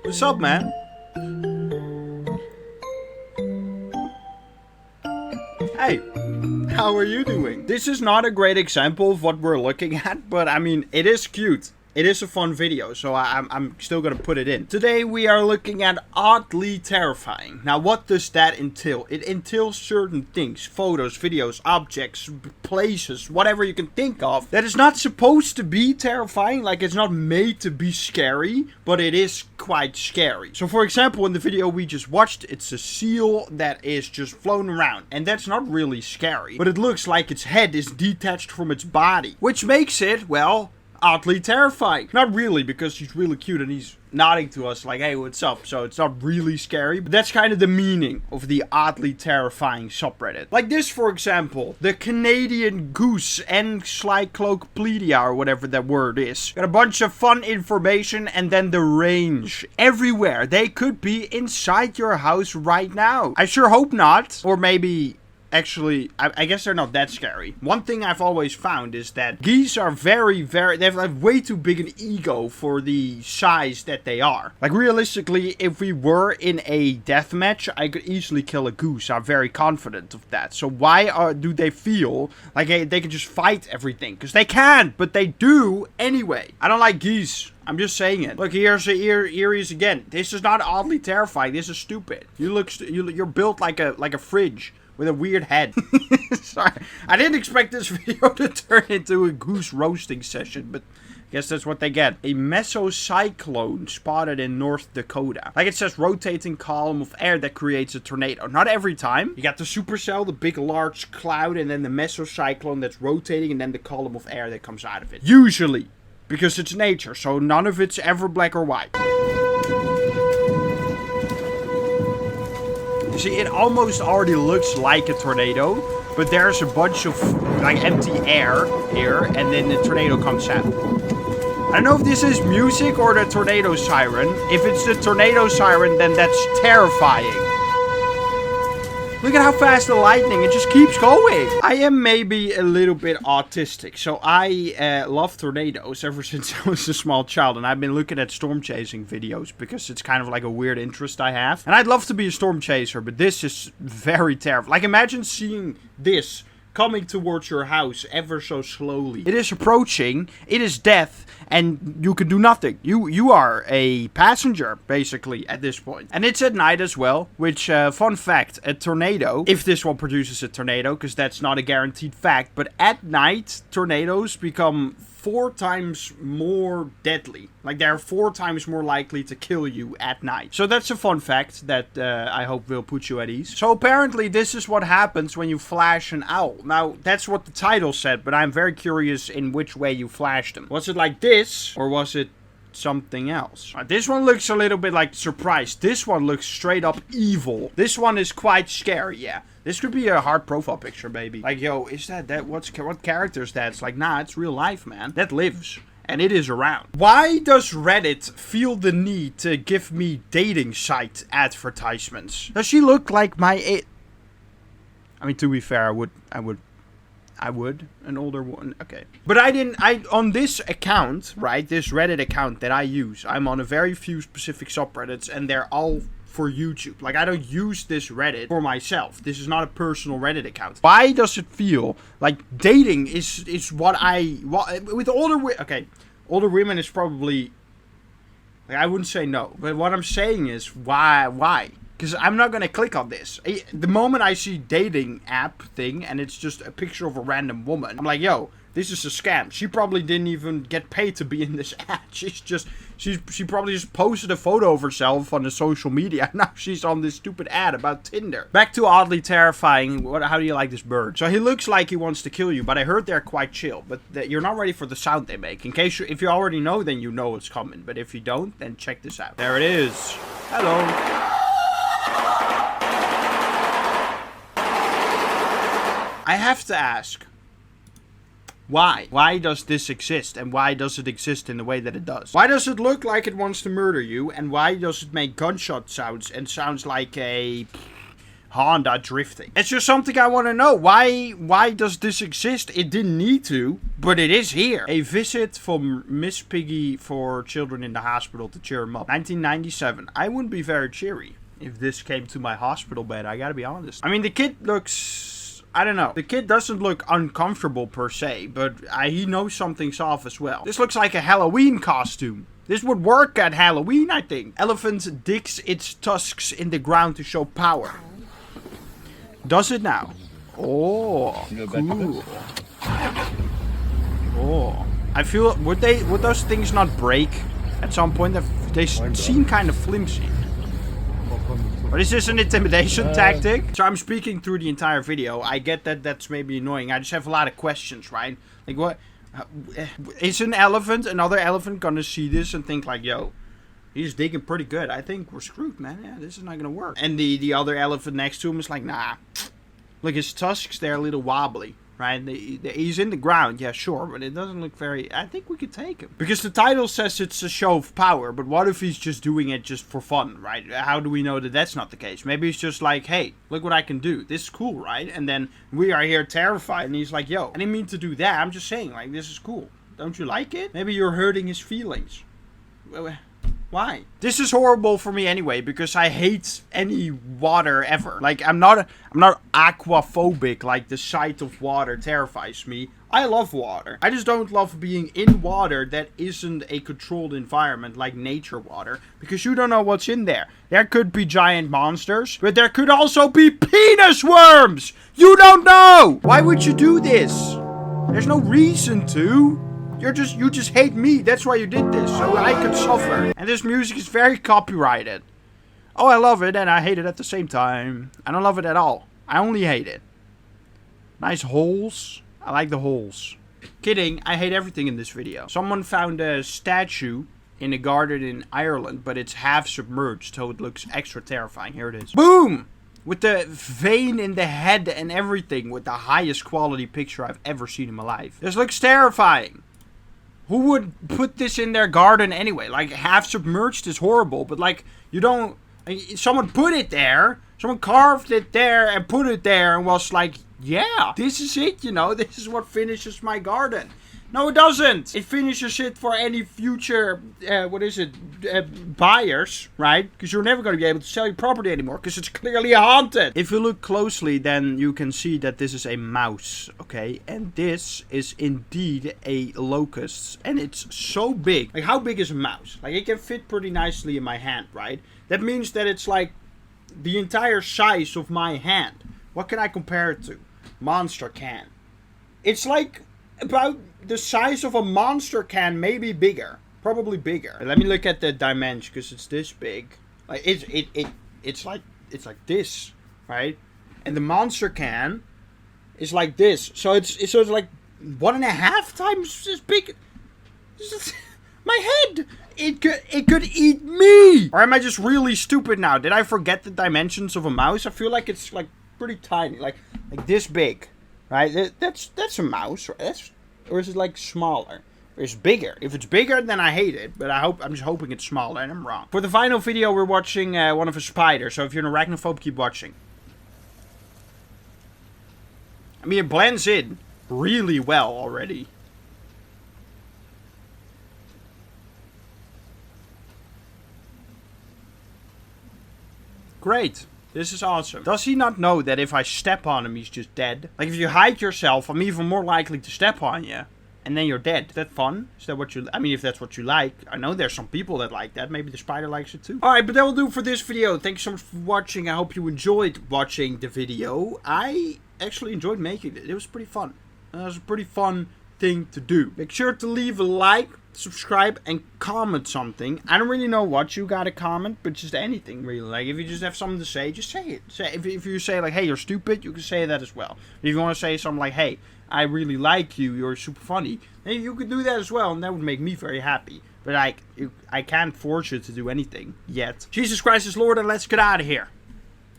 What's up, man? Hey, how are you doing? This is not a great example of what we're looking at, but I mean, it is cute. It is a fun video, so I'm still gonna put it in. Today we are looking at oddly terrifying. Now, what does that entail? It entails certain things, photos, videos, objects, places, whatever you can think of, that is not supposed to be terrifying. Like, it's not made to be scary, but it is quite scary. So, for example, in the video we just watched, it's a seal that is just flown around, and that's not really scary, but it looks like its head is detached from its body, which makes it, well, oddly terrifying. Not really, because he's really cute and he's nodding to us like, hey, what's up? So it's not really scary, but that's kind of the meaning of the oddly terrifying subreddit. Like this, for example, the Canadian goose encyclopedia, or whatever that word is. Got a bunch of fun information, and then the range. Everywhere. They could be inside your house right now. I sure hope not. Or maybe... Actually, I guess they're not that scary. One thing I've always found is that geese are they have like way too big an ego for the size that they are. Like, realistically, if we were in a death match, I could easily kill a goose. I'm very confident of that. So why do they feel like they can just fight everything? Because they can, but they do anyway. I don't like geese. I'm just saying it. Look, here's the ears again. This is not oddly terrifying. This is stupid. You're built like a fridge with a weird head. Sorry. I didn't expect this video to turn into a goose roasting session, but I guess that's what they get. A mesocyclone spotted in North Dakota. Like it says, rotating column of air that creates a tornado. Not every time. You got the supercell, the big large cloud, and then the mesocyclone that's rotating, and then the column of air that comes out of it. Usually. Because it's nature, so none of it's ever black or white. See, it almost already looks like a tornado, but there's a bunch of like empty air here, and then the tornado comes out. I don't know if this is music or the tornado siren. If it's the tornado siren, then that's terrifying. Look at how fast the lightning, it just keeps going. I am maybe a little bit autistic, so I love tornadoes ever since I was a small child. And I've been looking at storm chasing videos because it's kind of like a weird interest I have. And I'd love to be a storm chaser, but this is very terrifying. Like, imagine seeing this coming towards your house ever so slowly. It is approaching, it is death, and you can do nothing. You are a passenger, basically, at this point. And it's at night as well, which, fun fact, a tornado, if this one produces a tornado, because that's not a guaranteed fact, but at night, tornadoes become 4 times more deadly. Like, they're 4 times more likely to kill you at night. So that's a fun fact that I hope will put you at ease. So apparently this is what happens when you flash an owl. Now, that's what the title said, but I'm very curious in which way you flashed them. Was it like this, or was it something else? This one looks a little bit like surprise. This one looks straight up evil. This one is quite scary, yeah. This could be a hard profile picture, baby. Like, yo, is that what character is that? It's like, nah, it's real life, man. That lives. And it is around. Why does Reddit feel the need to give me dating site advertisements? Does she look like my I mean, to be fair, I would, an older one, okay. But on this account, right, this Reddit account that I use, I'm on a very few specific subreddits, and they're all for YouTube. Like, I don't use this Reddit for myself. This is not a personal Reddit account. Why does it feel like dating is what with older women is probably, like, I wouldn't say no, but what I'm saying is why? Because I'm not going to click on this. The moment I see dating app thing and it's just a picture of a random woman, I'm like, yo, this is a scam. She probably didn't even get paid to be in this ad. She probably just posted a photo of herself on the social media. Now she's on this stupid ad about Tinder. Back to oddly terrifying. How do you like this bird? So he looks like he wants to kill you, but I heard they're quite chill. But you're not ready for the sound they make. If you already know, then you know it's coming. But if you don't, then check this out. There it is. Hello. I have to ask, why? Why does this exist? And why does it exist in the way that it does? Why does it look like it wants to murder you? And why does it make gunshot sounds and sounds like a Honda drifting. It's just something I want to know. Why does this exist? It didn't need to, but it is here. A visit from Miss Piggy for children in the hospital to cheer them up. 1997. I wouldn't be very cheery if this came to my hospital bed. I gotta be honest. I mean, the kid looks... I don't know. The kid doesn't look uncomfortable per se, but he knows something's off as well. This looks like a Halloween costume. This would work at Halloween, I think. Elephant digs its tusks in the ground to show power. Does it now? Oh, cool. Oh, I feel would those things not break at some point? They seem kind of flimsy. Or is this an intimidation tactic? So I'm speaking through the entire video. I get that that's maybe annoying. I just have a lot of questions, right? Like what? Is another elephant gonna see this and think like, yo, he's digging pretty good. I think we're screwed, man. Yeah, this is not gonna work. And the other elephant next to him is like, nah. Look, his tusks, they're a little wobbly, right? He's in the ground, yeah, sure, but it doesn't look very... I think we could take him. Because the title says it's a show of power, but what if he's just doing it just for fun, right? How do we know that that's not the case? Maybe he's just like, hey, look what I can do. This is cool, right? And then we are here terrified, and he's like, yo, I didn't mean to do that. I'm just saying, like, this is cool. Don't you like it? Maybe you're hurting his feelings. Why? This is horrible for me anyway, because I hate any water ever. Like, I'm not aquaphobic, like the sight of water terrifies me. I love water. I just don't love being in water that isn't a controlled environment like nature water, because you don't know what's in there. There could be giant monsters, but there could also be penis worms! You don't know! Why would you do this? There's no reason to. You just hate me. That's why you did this, so I could suffer. And this music is very copyrighted. Oh, I love it and I hate it at the same time. I don't love it at all. I only hate it. Nice holes. I like the holes. Kidding, I hate everything in this video. Someone found a statue in a garden in Ireland, but it's half submerged, so it looks extra terrifying. Here it is. Boom! With the vein in the head and everything, with the highest quality picture I've ever seen in my life. This looks terrifying. Who would put this in their garden anyway? Like, half submerged is horrible, but like, you don't... Someone put it there, someone carved it there and put it there and was like, yeah, this is it, you know, this is what finishes my garden. No, it doesn't. It finishes it for any future, buyers, right? Because you're never going to be able to sell your property anymore, because it's clearly haunted. If you look closely, then you can see that this is a mouse, okay? And this is indeed a locust, and it's so big. Like, how big is a mouse? Like, it can fit pretty nicely in my hand, right? That means that it's like the entire size of my hand. What can I compare it to? Monster can. It's like about the size of a Monster can, maybe bigger, probably bigger. Let me look at the dimension, because it's this big. Like it's like this, right? And the Monster can is like this, so it's like 1.5 times as big. My head. It could eat me. Or am I just really stupid now? Did I forget the dimensions of a mouse? I feel like it's like pretty tiny, like this big. Right, that's a mouse, right? Or is it like smaller? Or is it bigger? If it's bigger, then I hate it. But I'm just hoping it's smaller, and I'm wrong. For the final video, we're watching one of a spider. So if you're an arachnophobe, keep watching. I mean, it blends in really well already. Great. This is awesome. Does he not know that if I step on him, he's just dead? Like, if you hide yourself, I'm even more likely to step on you. And then you're dead. Is that fun? Is that what you... I mean, if that's what you like. I know there's some people that like that. Maybe the spider likes it too. Alright, but that will do for this video. Thank you so much for watching. I hope you enjoyed watching the video. I actually enjoyed making it. It was pretty fun. It was a pretty fun thing to do. Make sure to leave a like, subscribe, and comment something. I don't really know what you gotta comment, but just anything really. Like, if you just have something to say, just say it. If you say like, hey, you're stupid, you can say that as well. If you want to say something like, hey, I really like you, you're super funny, then you could do that as well, and that would make me very happy. But I can't force you to do anything yet. Jesus Christ is Lord, and let's get out of here.